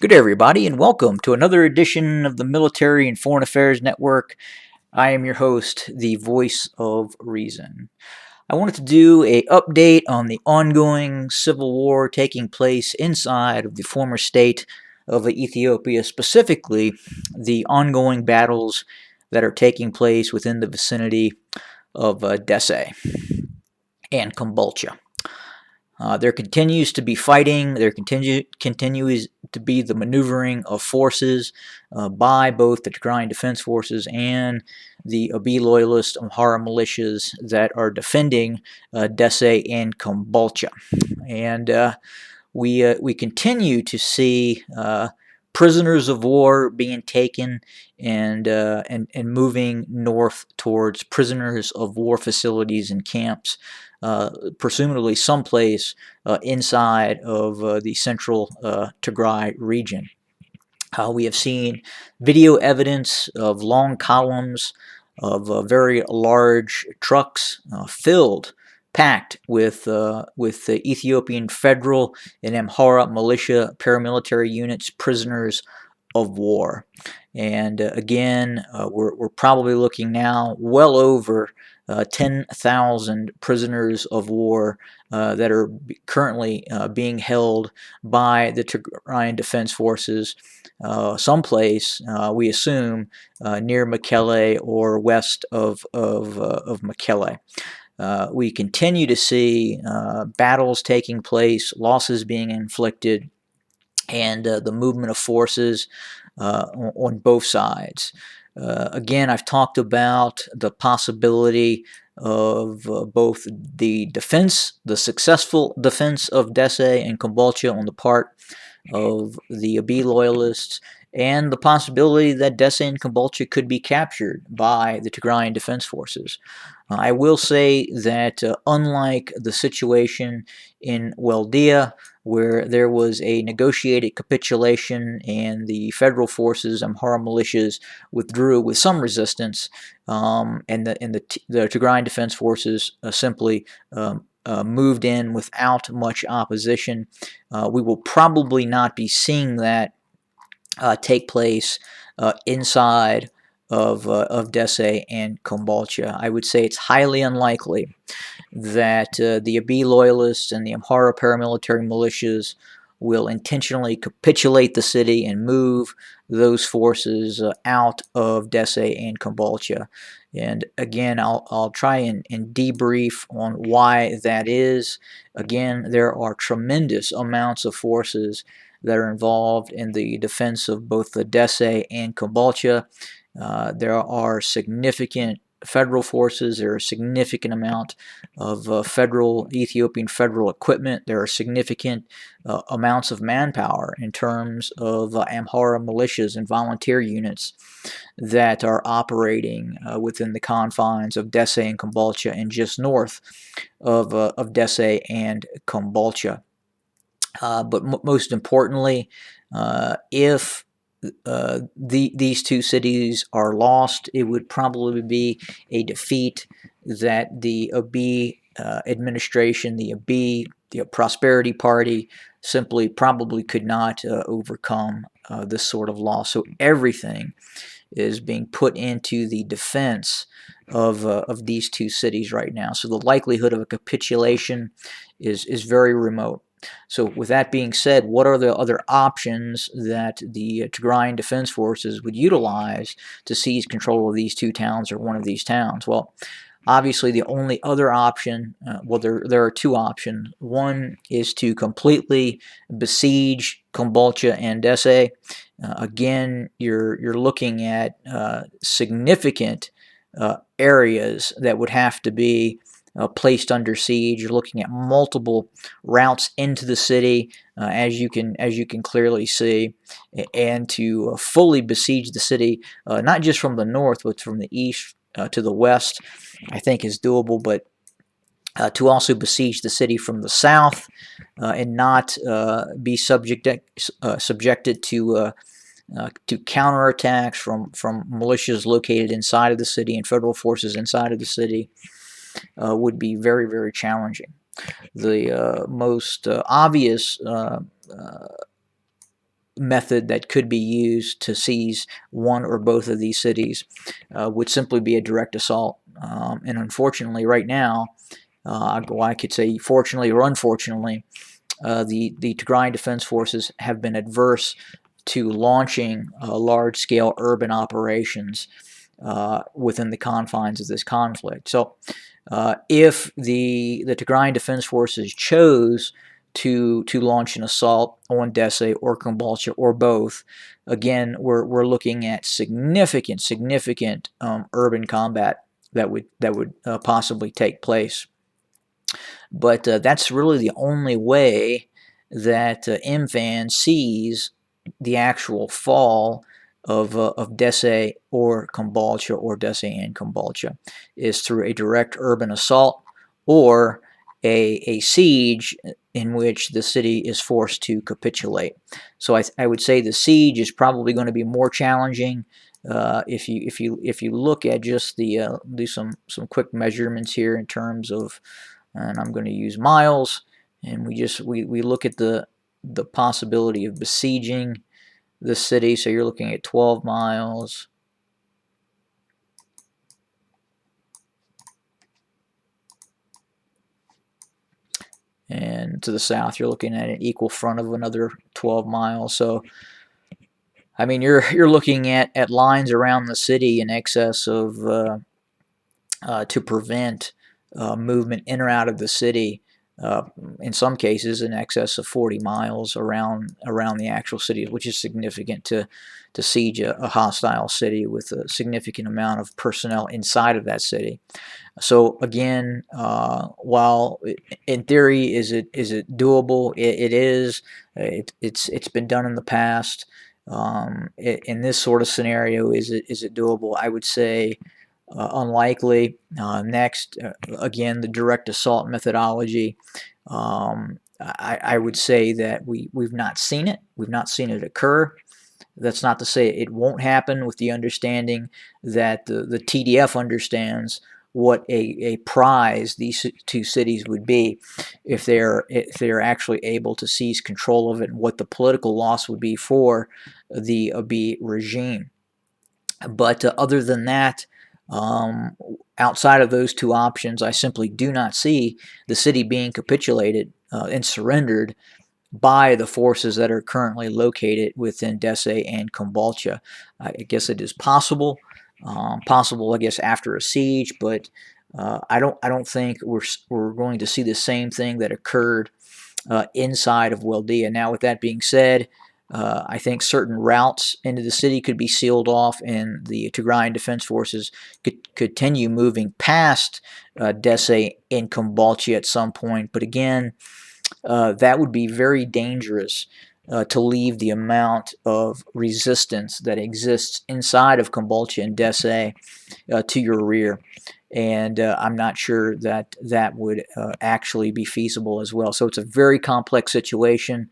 Good day, everybody, and welcome to another edition of the Military and Foreign Affairs Network. I am your host, the Voice of Reason. I wanted to do an update on the ongoing civil war taking place inside of the former state of Ethiopia, specifically the ongoing battles that are taking place within the vicinity of Desse and Kombolcha. There continues to be fighting. There continues to be the maneuvering of forces by both the Tigrayan Defense Forces and the Abiy Loyalist Amhara militias that are defending Desse and Kombolcha. And we continue to see prisoners of war being taken and moving north towards prisoners of war facilities and camps, presumably someplace inside of the central Tigray region. We have seen video evidence of long columns of very large trucks packed with the Ethiopian federal and Amhara militia paramilitary units, prisoners of war. And again, we're probably looking now well over 10,000 prisoners of war that are currently being held by the Tigrayan Defense Forces someplace, we assume, near Mekelle or west of Mekelle. We continue to see battles taking place, losses being inflicted, and the movement of forces on both sides. Again, I've talked about the possibility of both the successful defense of Desse and Kombolcha on the part of the Abiy Loyalists, and the possibility that Desse and Kombolcha could be captured by the Tigrayan Defense Forces. I will say that unlike the situation in Weldia, where there was a negotiated capitulation and the federal forces, Amhara militias, withdrew with some resistance, and the Tigrayan Defense Forces simply moved in without much opposition. We will probably not be seeing that take place inside of Desse and Kombolcha. I would say it's highly unlikely that the Abiy Loyalists and the Amhara paramilitary militias will intentionally capitulate the city and move those forces out of Desse and Kombolcha. And again, I'll try and debrief on why that is. Again, there are tremendous amounts of forces that are involved in the defense of both the Desse and Kombolcha. There are significant federal forces. There are a significant amount of Ethiopian federal equipment. There are significant amounts of manpower in terms of Amhara militias and volunteer units that are operating within the confines of Desse and Kombolcha and just north of Desse and Kombolcha. But most importantly, if these two cities are lost, it would probably be a defeat that the Abiy administration, the Abiy, the Prosperity Party, simply probably could not overcome this sort of loss. So everything is being put into the defense of these two cities right now. So the likelihood of a capitulation is very remote. So with that being said, what are the other options that the Tigrayan Defense Forces would utilize to seize control of these two towns or one of these towns? Well, obviously the only other option, there are two options. One is to completely besiege Kombolcha and Desse. Again, you're looking at significant areas that would have to be placed under siege. You're looking at multiple routes into the city, as you can clearly see, and to fully besiege the city, not just from the north, but from the east to the west, I think is doable. But to also besiege the city from the south and not be subjected to counterattacks from militias located inside of the city and federal forces inside of the city would be very, very challenging. The most obvious method that could be used to seize one or both of these cities would simply be a direct assault. And unfortunately, right now, I could say fortunately or unfortunately, the Tigrayan Defense Forces have been adverse to launching large-scale urban operations within the confines of this conflict. So if the Tigrayan Defense Forces chose to launch an assault on Dessie or Kombolcha or both, again, we're looking at significant urban combat that would possibly take place. But that's really the only way that MFAN sees the actual fall of Dessie or Kombolcha, or Dessie and Kombolcha, is through a direct urban assault or a siege in which the city is forced to capitulate. So I would say the siege is probably going to be more challenging. If you look at just the do some quick measurements here in terms of, and I'm going to use miles, and we look at the possibility of besieging the city. So you're looking at 12 miles. And to the south, you're looking at an equal front of another 12 miles. So, I mean, you're looking at lines around the city in excess of to prevent movement in or out of the city. In some cases, in excess of 40 miles around the actual city, which is significant to siege a hostile city with a significant amount of personnel inside of that city. So again, while in theory is it doable, it is. It's been done in the past. In this sort of scenario, is it doable? I would say unlikely. Next, again, the direct assault methodology. I would say that we've not seen it. We've not seen it occur. That's not to say it won't happen, with the understanding that the TDF understands what a prize these two cities would be if they're actually able to seize control of it, and what the political loss would be for the Abiy regime. But other than that, outside of those two options, I simply do not see the city being capitulated and surrendered by the forces that are currently located within Dessie and Kombolcha. I guess it is possible, I guess, after a siege, but I don't think we're going to see the same thing that occurred inside of Weldia. Now, with that being said, I think certain routes into the city could be sealed off, and the Tigrayan Defense Forces could continue moving past Dessie and Kombolcha at some point. But again, that would be very dangerous to leave the amount of resistance that exists inside of Kombolcha and Dessie to your rear. And I'm not sure that that would actually be feasible as well. So it's a very complex situation.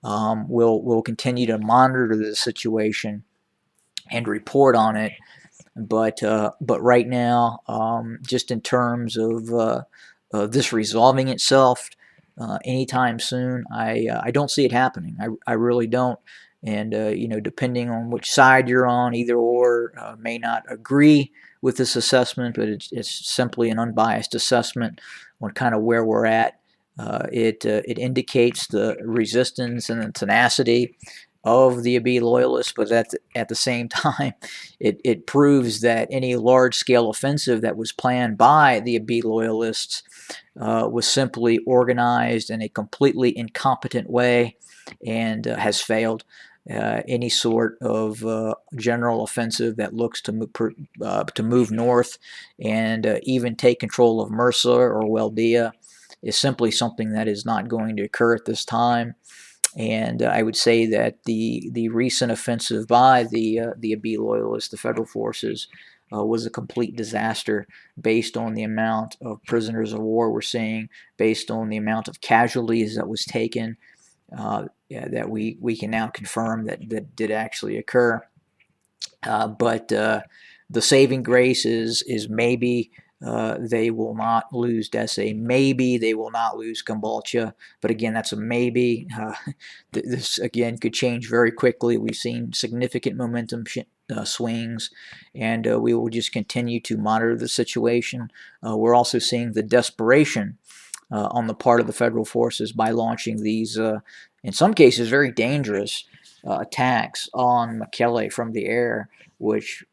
We'll continue to monitor the situation and report on it. But right now, just in terms of this resolving itself anytime soon, I don't see it happening. I really don't. And depending on which side you're on, either or may not agree with this assessment, but it's simply an unbiased assessment on kind of where we're at. It indicates the resistance and the tenacity of the Abiy Loyalists, but at the same time, it proves that any large-scale offensive that was planned by the Abiy Loyalists was simply organized in a completely incompetent way and has failed. Any sort of general offensive that looks to move north and even take control of Mersa or Weldia is simply something that is not going to occur at this time. And I would say that the recent offensive by the Abiy Loyalists, the federal forces, was a complete disaster based on the amount of prisoners of war we're seeing, based on the amount of casualties that was taken, that we can now confirm that did actually occur. But the saving grace is maybe they will not lose Desse. Maybe they will not lose Kambalcha, but again, that's a maybe. This again could change very quickly. We've seen significant momentum swings, and we will just continue to monitor the situation. We're also seeing the desperation on the part of the federal forces by launching these, in some cases, very dangerous attacks on Mekelle from the air, which,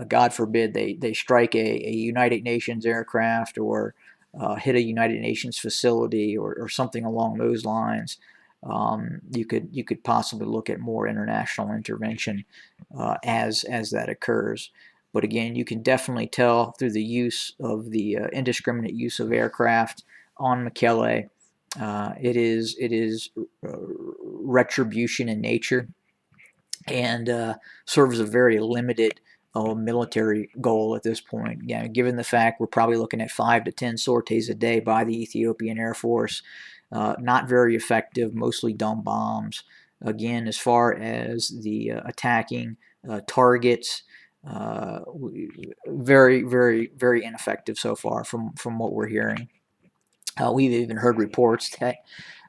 God forbid, they strike a United Nations aircraft or hit a United Nations facility or something along those lines. You could possibly look at more international intervention as that occurs. But again, you can definitely tell through the use of the indiscriminate use of aircraft on Mekelle. It is retribution in nature, and serves a very limited military goal at this point. Yeah, given the fact we're probably looking at 5 to 10 sorties a day by the Ethiopian Air Force, not very effective, mostly dumb bombs. Again, as far as the attacking targets, very, very, very ineffective so far from what we're hearing. We've even heard reports that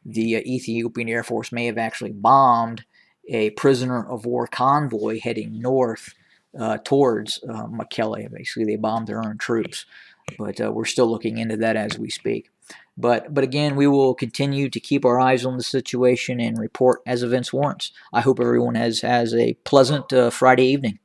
the Ethiopian Air Force may have actually bombed a prisoner of war convoy heading north towards Mekelle. Basically, they bombed their own troops, but we're still looking into that as we speak. But again, we will continue to keep our eyes on the situation and report as events warrants. I hope everyone has a pleasant Friday evening.